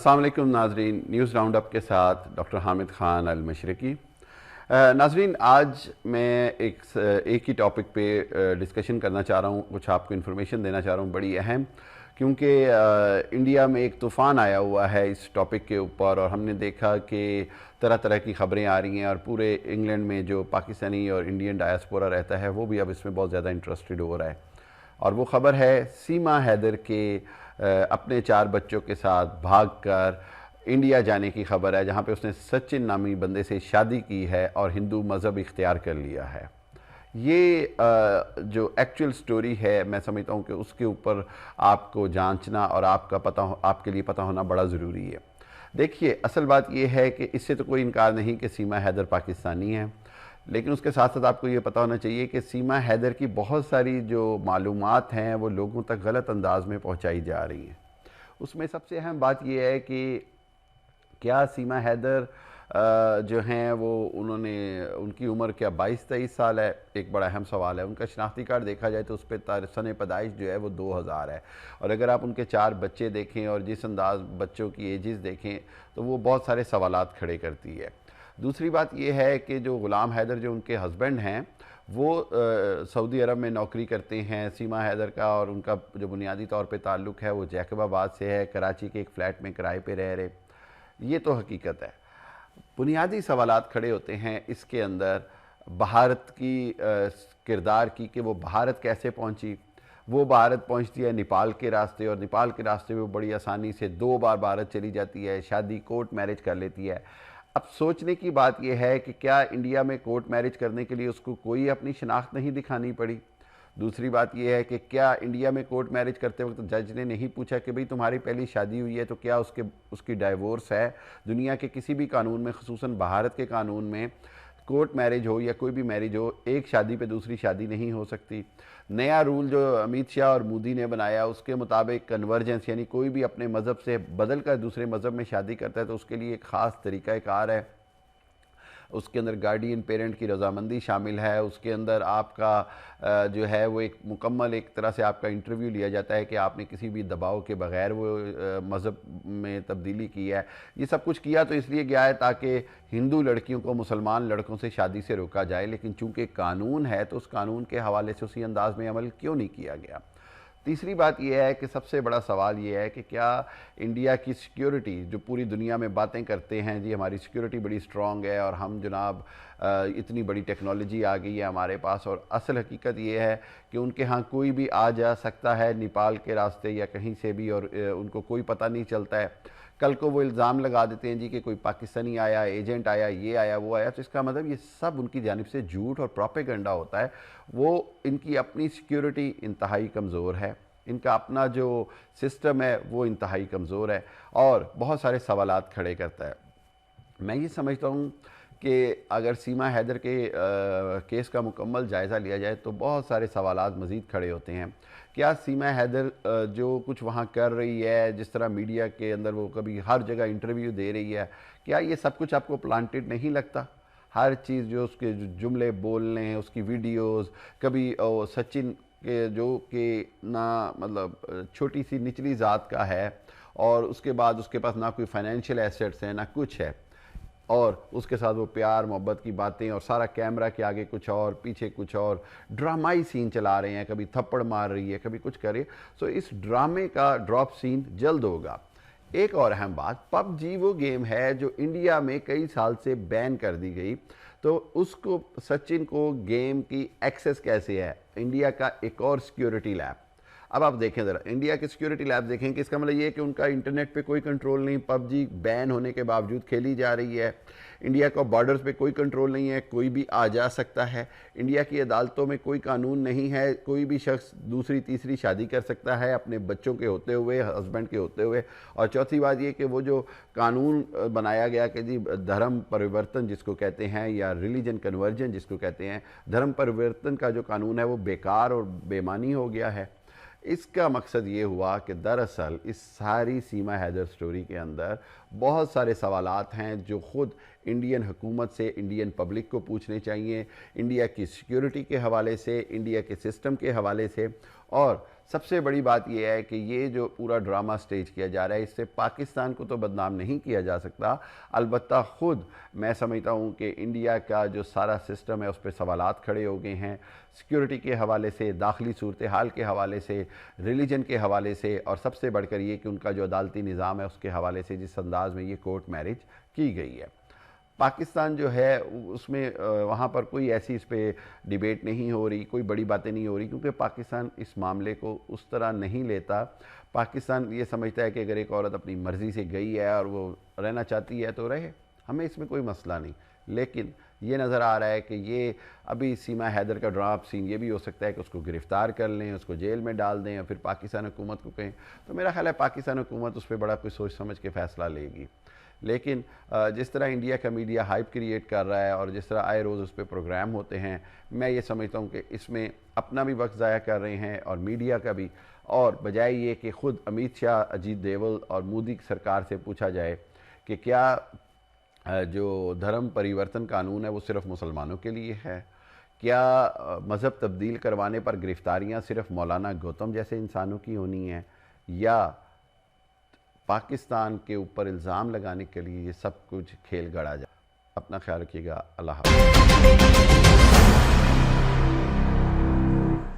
अस्सलाम वालेकुम नाजरीन, न्यूज़ राउंड अप के साथ डॉक्टर हामिद ख़ान अल मशरिकी। नाजरीन, आज मैं एक ही टॉपिक पे डिस्कशन करना चाह रहा हूँ, कुछ आपको इन्फॉर्मेशन देना चाह रहा हूँ बड़ी अहम, क्योंकि इंडिया में एक तूफ़ान आया हुआ है इस टॉपिक के ऊपर और हमने देखा कि तरह तरह की ख़बरें आ रही हैं और पूरे इंग्लैंड में जो पाकिस्तानी और इंडियन डायस्पोरा रहता है वो भी अब इसमें बहुत ज़्यादा इंटरेस्टेड हो रहा है। और वो ख़बर है सीमा हैदर के अपने 4 बच्चों के साथ भागकर इंडिया जाने की ख़बर है, जहाँ पे उसने सचिन नामी बंदे से शादी की है और हिंदू मज़हब इख्तियार कर लिया है। ये जो एक्चुअल स्टोरी है, मैं समझता हूँ कि उसके ऊपर आपको जांचना और आपके लिए पता होना बड़ा ज़रूरी है। देखिए, असल बात ये है कि इससे तो कोई इनकार नहीं कि सीमा हैदर पाकिस्तानी है, लेकिन उसके साथ साथ आपको ये पता होना चाहिए कि सीमा हैदर की बहुत सारी जो मालूमात हैं वो लोगों तक गलत अंदाज में पहुंचाई जा रही हैं। उसमें सबसे अहम बात यह है कि क्या सीमा हैदर जो हैं वो उनकी उम्र क्या 22-23 साल है, एक बड़ा अहम सवाल है। उनका शनाख्ती कार्ड देखा जाए तो उस पर सन पैदाइश जो है वो 2000 है, और अगर आप उनके 4 बच्चे देखें और जिस अंदाज बच्चों की एजेस देखें तो वो बहुत सारे सवालात खड़े करती है। दूसरी बात यह है कि जो ग़ुलाम हैदर जो उनके हस्बैंड हैं वो सऊदी अरब में नौकरी करते हैं। सीमा हैदर का और उनका जो बुनियादी तौर पे ताल्लुक़ है वो जैकबाबाद से है, कराची के एक फ़्लैट में किराए पे रह रहे। ये तो हकीकत है। बुनियादी सवालात खड़े होते हैं इसके अंदर भारत की किरदार की, कि वो भारत कैसे पहुंची। वो भारत पहुंचती है नेपाल के रास्ते, और नेपाल के रास्ते वो बड़ी आसानी से 2 बार भारत चली जाती है, शादी कोर्ट मैरिज कर लेती है। अब सोचने की बात यह है कि क्या इंडिया में कोर्ट मैरिज करने के लिए उसको कोई अपनी शनाख्त नहीं दिखानी पड़ी। दूसरी बात यह है कि क्या इंडिया में कोर्ट मैरिज करते वक्त जज ने नहीं पूछा कि भाई तुम्हारी पहली शादी हुई है तो क्या उसकी डाइवोर्स है। दुनिया के किसी भी कानून में, ख़ुसूसन भारत के कानून में, कोर्ट मैरिज हो या कोई भी मैरिज हो, एक शादी पे दूसरी शादी नहीं हो सकती। नया रूल जो अमित शाह और मोदी ने बनाया उसके मुताबिक कन्वर्जेंस, यानी कोई भी अपने मज़हब से बदल कर दूसरे मज़हब में शादी करता है तो उसके लिए एक ख़ास तरीक़ाकार है। उसके अंदर गार्डियन पेरेंट की रजामंदी शामिल है। उसके अंदर आपका जो है वो एक मुकम्मल एक तरह से आपका इंटरव्यू लिया जाता है कि आपने किसी भी दबाव के बगैर वो मज़हब में तब्दीली की है। ये सब कुछ किया तो इसलिए गया है ताकि हिंदू लड़कियों को मुसलमान लड़कों से शादी से रोका जाए, लेकिन चूंकि कानून है तो उस कानून के हवाले से उसी अंदाज में अमल क्यों नहीं किया गया। तीसरी बात यह है कि सबसे बड़ा सवाल यह है कि क्या इंडिया की सिक्योरिटी, जो पूरी दुनिया में बातें करते हैं जी हमारी सिक्योरिटी बड़ी स्ट्रॉन्ग है और हम जनाब इतनी बड़ी टेक्नोलॉजी आ गई है हमारे पास, और असल हकीकत यह है कि उनके यहाँ कोई भी आ जा सकता है नेपाल के रास्ते या कहीं से भी, और उनको कोई पता नहीं चलता है। कल को वो इल्ज़ाम लगा देते हैं जी कि कोई पाकिस्तानी आया, एजेंट आया, ये आया, वो आया, तो इसका मतलब ये सब उनकी जानिब से झूठ और प्रोपेगेंडा होता है। वो इनकी अपनी सिक्योरिटी इंतहाई कमज़ोर है, इनका अपना जो सिस्टम है वो इंतहाई कमज़ोर है और बहुत सारे सवालात खड़े करता है। मैं ये समझता हूँ कि अगर सीमा हैदर के केस का मुकम्मल जायज़ा लिया जाए तो बहुत सारे सवालात मज़ीद खड़े होते हैं। क्या सीमा हैदर जो कुछ वहाँ कर रही है, जिस तरह मीडिया के अंदर वो कभी हर जगह इंटरव्यू दे रही है, क्या ये सब कुछ आपको प्लांटेड नहीं लगता? हर चीज़ जो उसके जुमले बोलने हैं, उसकी वीडियोस, कभी सचिन के जो कि ना मतलब छोटी सी निचली ज़ात का है और उसके बाद उसके पास ना कोई फाइनेंशियल एसेट्स हैं ना कुछ है, और उसके साथ वो प्यार मोहब्बत की बातें, और सारा कैमरा के आगे कुछ और पीछे कुछ और ड्रामाई सीन चला रहे हैं, कभी थप्पड़ मार रही है, कभी कुछ कर रही है। सो इस ड्रामे का ड्रॉप सीन जल्द होगा। एक और अहम बात, पबजी वो गेम है जो इंडिया में कई साल से बैन कर दी गई, तो उसको सचिन को गेम की एक्सेस कैसे है? इंडिया का एक और सिक्योरिटी लैब। अब आप देखें ज़रा इंडिया के सिक्योरिटी लैब देखें कि इसका मतलब ये है कि उनका इंटरनेट पे कोई कंट्रोल नहीं, पबजी बैन होने के बावजूद खेली जा रही है। इंडिया का बॉर्डर्स पे कोई कंट्रोल नहीं है, कोई भी आ जा सकता है। इंडिया की अदालतों में कोई कानून नहीं है, कोई भी शख्स दूसरी तीसरी शादी कर सकता है अपने बच्चों के होते हुए, हस्बैंड के होते हुए। और चौथी बात ये कि वो जो कानून बनाया गया कि जी धर्म परिवर्तन जिसको कहते हैं, या रिलीजन कन्वर्जन जिसको कहते हैं, धर्म परिवर्तन का जो कानून है वो बेकार और बेमानी हो गया है। इसका मकसद ये हुआ कि दरअसल इस सारी सीमा हैदर स्टोरी के अंदर बहुत सारे सवालात हैं जो ख़ुद इंडियन हुकूमत से, इंडियन पब्लिक को पूछने चाहिए, इंडिया की सिक्योरिटी के हवाले से, इंडिया के सिस्टम के हवाले से, और سب سے بڑی بات یہ ہے کہ یہ جو پورا ڈرامہ سٹیج کیا جا رہا ہے اس سے پاکستان کو تو بدنام نہیں کیا جا سکتا، البتہ خود میں سمجھتا ہوں کہ انڈیا کا جو سارا سسٹم ہے اس پہ سوالات کھڑے ہو گئے ہیں، سیکیورٹی کے حوالے سے، داخلی صورتحال کے حوالے سے، ریلیجن کے حوالے سے، اور سب سے بڑھ کر یہ کہ ان کا جو عدالتی نظام ہے اس کے حوالے سے جس انداز میں یہ کورٹ میرج کی گئی ہے۔ پاکستان جو ہے اس میں وہاں پر کوئی ایسی اس پہ ڈیبیٹ نہیں ہو رہی، کوئی بڑی باتیں نہیں ہو رہی، کیونکہ پاکستان اس معاملے کو اس طرح نہیں لیتا۔ پاکستان یہ سمجھتا ہے کہ اگر ایک عورت اپنی مرضی سے گئی ہے اور وہ رہنا چاہتی ہے تو رہے، ہمیں اس میں کوئی مسئلہ نہیں۔ لیکن یہ نظر آ رہا ہے کہ یہ ابھی سیما حیدر کا ڈراپ سین یہ بھی ہو سکتا ہے کہ اس کو گرفتار کر لیں، اس کو جیل میں ڈال دیں اور پھر پاکستان حکومت کو کہیں، تو میرا خیال ہے پاکستان حکومت اس پہ بڑا کوئی سوچ سمجھ کے فیصلہ لے گی۔ لیکن جس طرح انڈیا کا میڈیا ہائپ کریٹ کر رہا ہے اور جس طرح آئے روز اس پہ پروگرام ہوتے ہیں، میں یہ سمجھتا ہوں کہ اس میں اپنا بھی وقت ضائع کر رہے ہیں اور میڈیا کا بھی، اور بجائے یہ کہ خود امیت شاہ، اجیت دیول اور مودی سرکار سے پوچھا جائے کہ کیا جو دھرم پریورتن قانون ہے وہ صرف مسلمانوں کے لیے ہے؟ کیا مذہب تبدیل کروانے پر گرفتاریاں صرف مولانا گوتم جیسے انسانوں کی ہونی ہیں، یا پاکستان کے اوپر الزام لگانے کے لیے یہ سب کچھ کھیل گڑا جائے؟ اپنا خیال رکھیے گا، اللہ حافظ۔